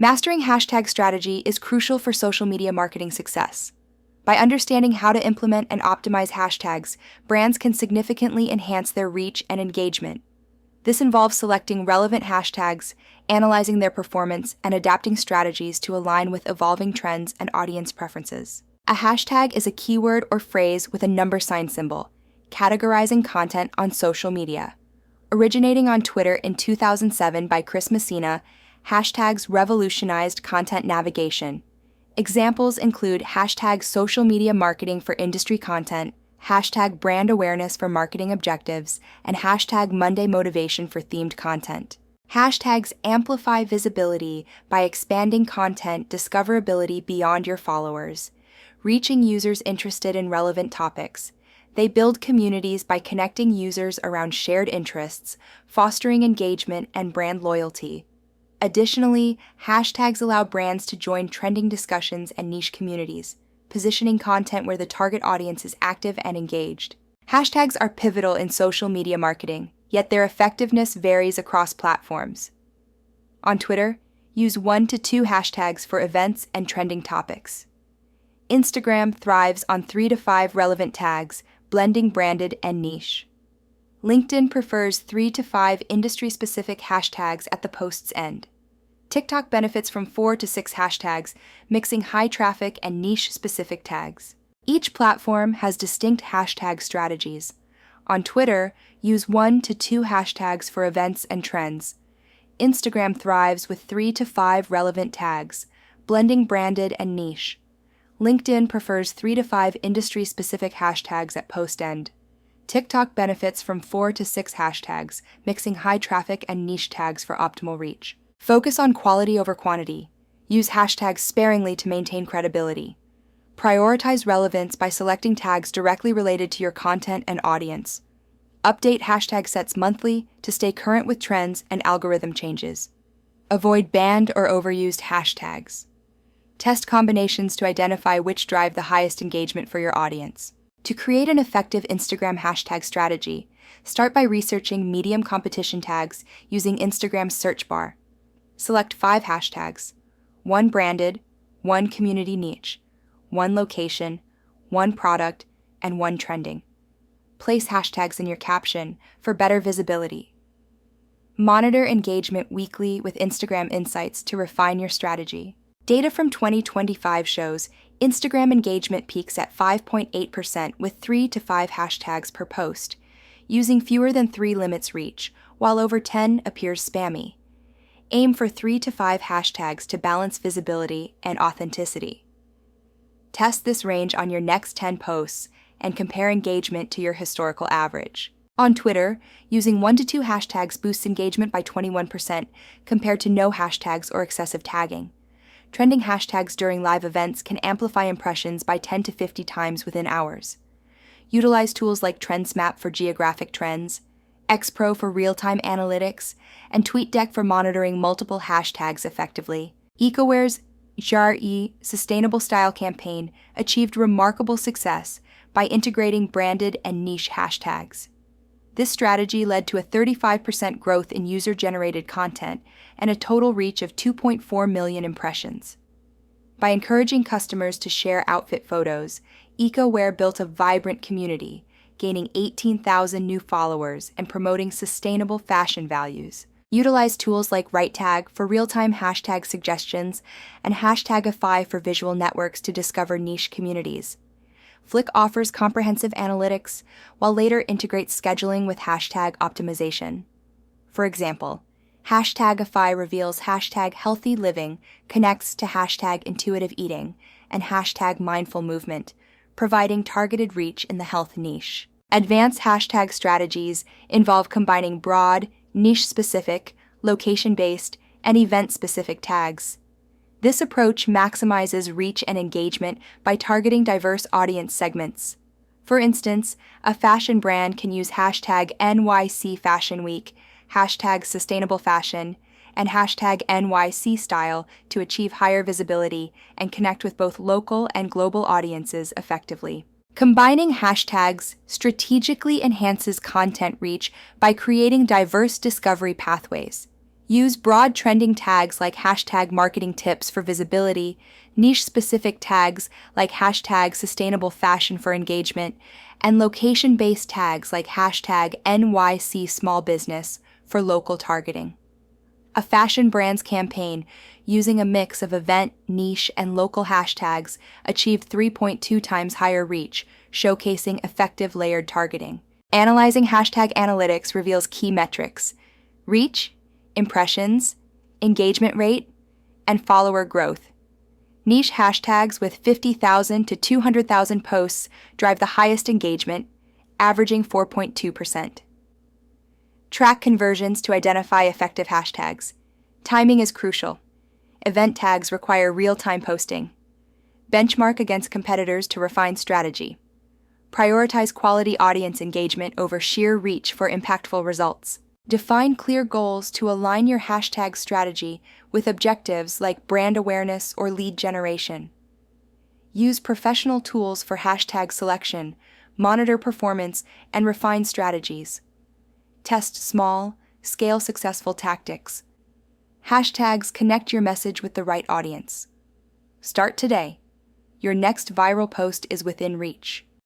Mastering hashtag strategy is crucial for social media marketing success. By understanding how to implement and optimize hashtags, brands can significantly enhance their reach and engagement. This involves selecting relevant hashtags, analyzing their performance, and adapting strategies to align with evolving trends and audience preferences. A hashtag is a keyword or phrase with a number sign symbol, categorizing content on social media. Originating on Twitter in 2007 by Chris Messina, hashtags revolutionized content navigation. Examples include hashtag social media marketing for industry content, hashtag brand awareness for marketing objectives, and hashtag Monday motivation for themed content. Hashtags amplify visibility by expanding content discoverability beyond your followers, reaching users interested in relevant topics. They build communities by connecting users around shared interests, fostering engagement and brand loyalty. Additionally, hashtags allow brands to join trending discussions and niche communities, positioning content where the target audience is active and engaged. Hashtags are pivotal in social media marketing, yet their effectiveness varies across platforms. On Twitter, use 1 to 2 hashtags for events and trending topics. Instagram thrives on 3 to 5 relevant tags, blending branded and niche. LinkedIn prefers 3 to 5 industry-specific hashtags at the post's end. TikTok benefits from 4 to 6 hashtags, mixing high traffic and niche-specific tags. Each platform has distinct hashtag strategies. On Twitter, use 1 to 2 hashtags for events and trends. Instagram thrives with 3 to 5 relevant tags, blending branded and niche. LinkedIn prefers 3 to 5 industry-specific hashtags at post end. TikTok benefits from 4 to 6 hashtags, mixing high traffic and niche tags for optimal reach. Focus on quality over quantity. Use hashtags sparingly to maintain credibility. Prioritize relevance by selecting tags directly related to your content and audience. Update hashtag sets monthly to stay current with trends and algorithm changes. Avoid banned or overused hashtags. Test combinations to identify which drive the highest engagement for your audience. To create an effective Instagram hashtag strategy, start by researching medium competition tags using Instagram's search bar. Select 5 hashtags: 1 branded, 1 community niche, 1 location, 1 product, and 1 trending. Place hashtags in your caption for better visibility. Monitor engagement weekly with Instagram Insights to refine your strategy. Data from 2025 shows Instagram engagement peaks at 5.8% with 3 to 5 hashtags per post. Using fewer than 3 limits reach, while over 10 appears spammy. Aim for 3 to 5 hashtags to balance visibility and authenticity. Test this range on your next 10 posts and compare engagement to your historical average. On Twitter, using 1 to 2 hashtags boosts engagement by 21% compared to no hashtags or excessive tagging. Trending hashtags during live events can amplify impressions by 10 to 50 times within hours. Utilize tools like TrendsMap for geographic trends, XPro for real-time analytics, and TweetDeck for monitoring multiple hashtags effectively. EcoWare's JRE Sustainable Style campaign achieved remarkable success by integrating branded and niche hashtags. This strategy led to a 35% growth in user-generated content and a total reach of 2.4 million impressions. By encouraging customers to share outfit photos, EcoWare built a vibrant community, gaining 18,000 new followers and promoting sustainable fashion values. Utilize tools like RightTag for real-time hashtag suggestions and Hashtagify for visual networks to discover niche communities. Flick offers comprehensive analytics, while later integrates scheduling with hashtag optimization. For example, Hashtagify reveals hashtag healthy living connects to hashtag intuitive eating and hashtag mindful movement, providing targeted reach in the health niche. Advanced hashtag strategies involve combining broad, niche-specific, location-based, and event-specific tags. This approach maximizes reach and engagement by targeting diverse audience segments. For instance, a fashion brand can use hashtag NYC Fashion Week, hashtag Sustainable Fashion, and hashtag NYC Style to achieve higher visibility and connect with both local and global audiences effectively. Combining hashtags strategically enhances content reach by creating diverse discovery pathways. Use broad trending tags like hashtag marketing tips for visibility, niche-specific tags like hashtag sustainable fashion for engagement, and location-based tags like hashtag NYC small business for local targeting. A fashion brand's campaign, using a mix of event, niche, and local hashtags, achieved 3.2 times higher reach, showcasing effective layered targeting. Analyzing hashtag analytics reveals key metrics: reach, impressions, engagement rate, and follower growth. Niche hashtags with 50,000 to 200,000 posts drive the highest engagement, averaging 4.2%. Track conversions to identify effective hashtags. Timing is crucial. Event tags require real-time posting. Benchmark against competitors to refine strategy. Prioritize quality audience engagement over sheer reach for impactful results. Define clear goals to align your hashtag strategy with objectives like brand awareness or lead generation. Use professional tools for hashtag selection, monitor performance, and refine strategies. Test small, scale successful tactics. Hashtags connect your message with the right audience. Start today. Your next viral post is within reach.